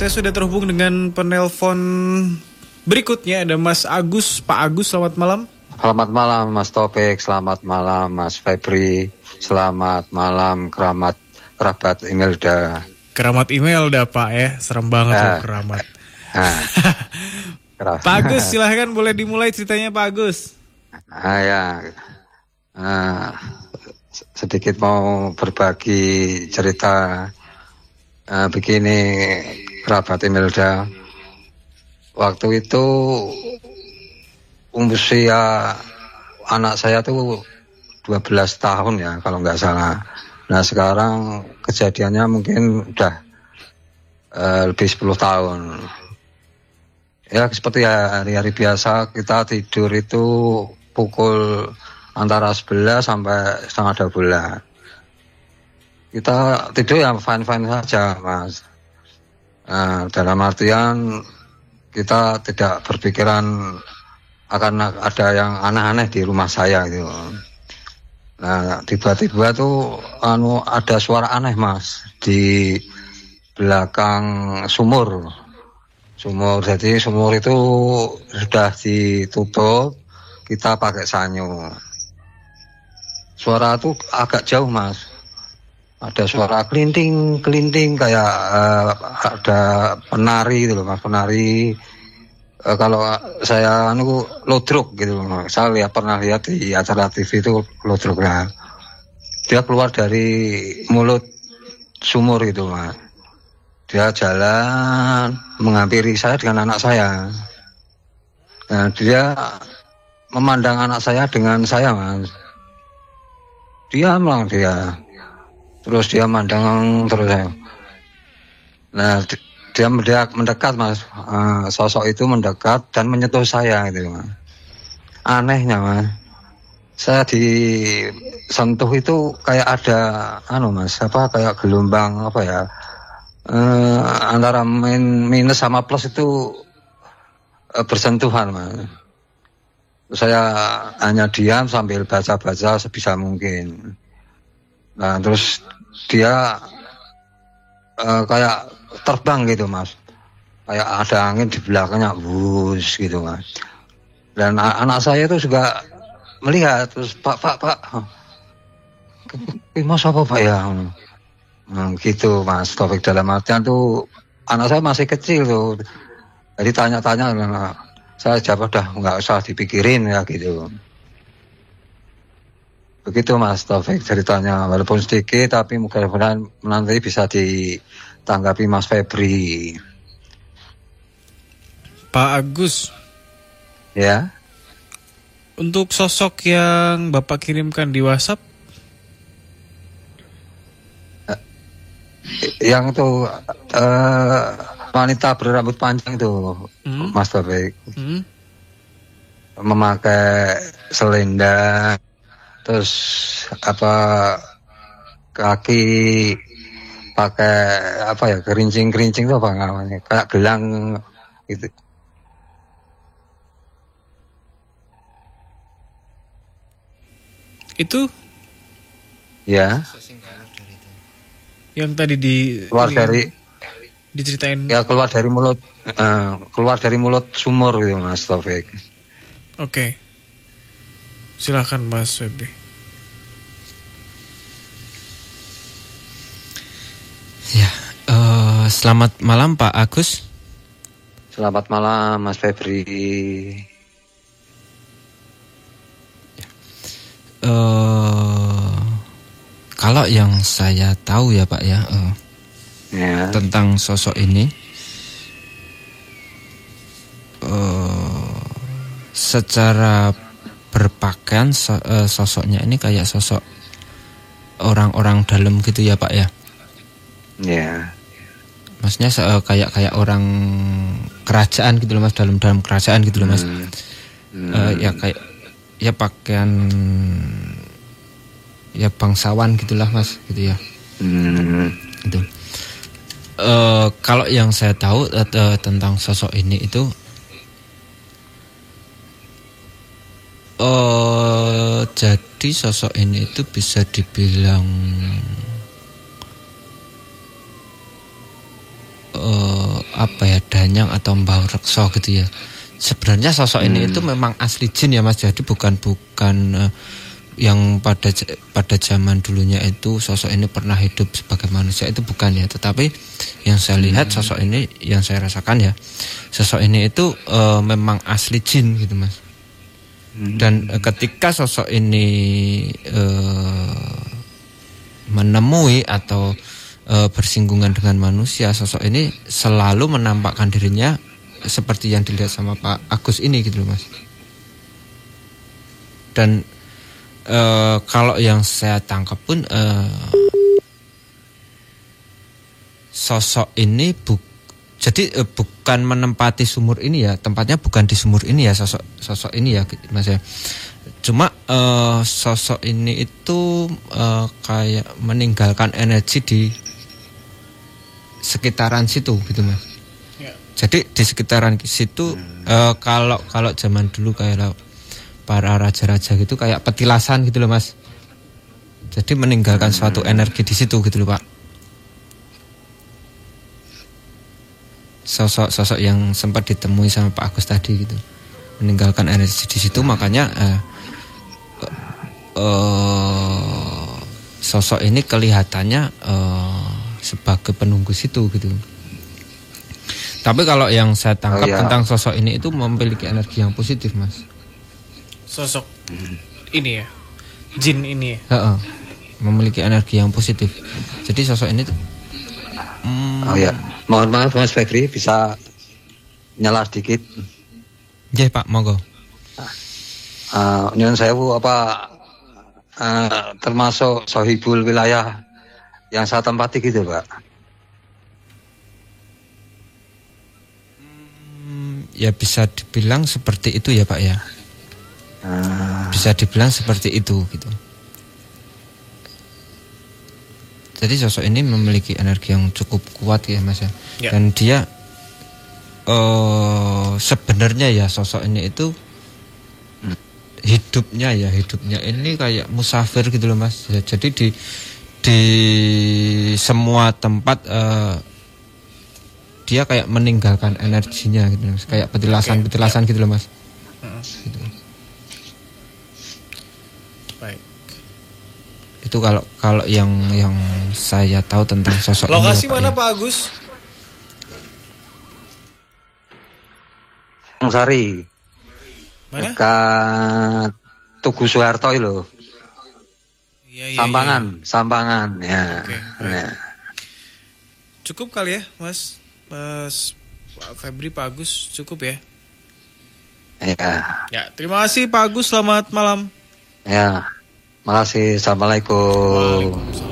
Saya sudah terhubung dengan penelpon berikutnya. Ada Mas Agus. Pak Agus, selamat malam. Selamat malam Mas Topik, selamat malam Mas Febri, selamat malam kerabat Imelda. Keramat Imelda Pak ya, serem banget loh keramat. Pak Agus, silahkan boleh dimulai ceritanya Pak Agus. Sedikit mau berbagi cerita begini kerabat Imelda. Waktu itu usia anak saya tuh 12 tahun ya kalau nggak salah. Nah sekarang kejadiannya mungkin udah lebih 10 tahun. Ya seperti hari-hari biasa kita tidur itu pukul antara 11 sampai setengah 12. Kita tidur ya fine-fine saja Mas. Dalam artian kita tidak berpikiran akan ada yang aneh-aneh di rumah saya gitu. Nah tiba-tiba tuh ada suara aneh Mas di belakang sumur. Jadi sumur itu sudah ditutup, kita pakai sanyo. Suara itu agak jauh Mas. Ada suara kelinting kayak ada penari gitu loh Mas, penari. Kalau saya lodruk gitu loh. Saya pernah lihat di acara TV itu lodruk ya. Dia keluar dari mulut sumur gitu Mas. Dia jalan menghampiri saya dengan anak saya. Nah, dia memandang anak saya dengan saya Mas. Diam lah dia. Terus dia mandang terus saya. Nah, dia mendekat Mas. Sosok itu mendekat dan menyentuh saya gitu Mas. Anehnya Mas. Saya disentuh itu kayak ada Mas, kayak gelombang antara minus sama plus itu bersentuhan Mas. Saya hanya diam sambil baca-baca sebisa mungkin. Nah terus dia kayak terbang gitu Mas, kayak ada angin di belakangnya bus gitu Mas. Dan anak saya itu juga melihat terus Pak Mas apa Pak ya gitu Mas Taufik. Dalam artian tuh anak saya masih kecil tuh, jadi tanya-tanya. Saya jawab nggak usah dipikirin ya gitu. Begitu Mas Taufik ceritanya, walaupun sedikit tapi mudah-mudahan nanti bisa ditanggapi Mas Febri. Pak Agus. Ya. Untuk sosok yang Bapak kirimkan di WhatsApp, yang itu wanita berambut panjang itu Mas Taufik. Memakai selendang, terus kaki pakai kerincing itu apa namanya, kayak gelang gitu. Itu ya yang tadi diceritain ya, keluar dari mulut sumur gitu Mas Taufik. Oke. Silakan Mas Febri. Ya, selamat malam Pak Agus. Selamat malam Mas Febri. Kalau yang saya tahu ya Pak ya, tentang sosok ini, secara berpakaian sosoknya ini kayak sosok orang-orang dalam gitu ya Pak ya. Ya. Maksudnya kayak orang kerajaan gitu loh Mas, dalam kerajaan gitu loh Mas. Ya kayak ya pakaian ya bangsawan gitulah Mas gitu ya. Itu. Kalau yang saya tahu tentang sosok ini itu jadi sosok ini itu bisa dibilang apa ya, Danyang atau Mbah Rekso gitu ya. Sebenarnya sosok ini itu memang asli jin ya Mas. Jadi bukan yang pada zaman dulunya itu sosok ini pernah hidup sebagai manusia, itu bukan ya. Tetapi yang saya lihat sosok ini, yang saya rasakan ya, sosok ini itu memang asli jin gitu Mas. Dan ketika sosok ini menemui atau bersinggungan dengan manusia, sosok ini selalu menampakkan dirinya seperti yang dilihat sama Pak Agus ini gitu loh Mas. Dan kalau yang saya tangkap pun sosok ini bukan menempati sumur ini ya, tempatnya bukan di sumur ini ya, sosok ini ya Mas ya. Cuma sosok ini itu kayak meninggalkan energi di sekitaran situ gitu Mas. Jadi di sekitaran situ kalau zaman dulu kayak para raja-raja gitu kayak petilasan gitu loh Mas. Jadi meninggalkan suatu energi di situ gitu loh Pak. Sosok yang sempat ditemui sama Pak Agus tadi gitu, meninggalkan energi di situ, makanya sosok ini kelihatannya sebagai penunggu situ gitu. Tapi kalau yang saya tangkap tentang sosok ini itu memiliki energi yang positif Mas. Sosok ini ya, jin ini ya. Memiliki energi yang positif. Jadi sosok ini tuh mohon maaf Mas Febri, bisa nyala sedikit. Ya Pak, monggo. Nyuwun sewu, apa termasuk sohibul wilayah yang saya tempati gitu Pak? Ya bisa dibilang seperti itu ya Pak ya. Bisa dibilang seperti itu gitu. Jadi sosok ini memiliki energi yang cukup kuat ya Mas ya. Dan dia sebenarnya ya sosok ini itu hidupnya ini kayak musafir gitu loh Mas. Jadi di semua tempat dia kayak meninggalkan energinya gitu Mas. Kayak petilasan gitu loh Mas. Gitu. Baik. Itu kalau yang saya tahu tentang sosok ini. Lokasi mana Pak Agus? Sari. Mana? Dekat Tugu Soeharto itu. Iya. Sampangan ya. Oke, ya. Cukup kali ya Mas Pak Febri, Pak Agus, cukup ya? Ya, terima kasih Pak Agus, selamat malam. Ya, makasih. Assalamualaikum. Waalaikumsalam.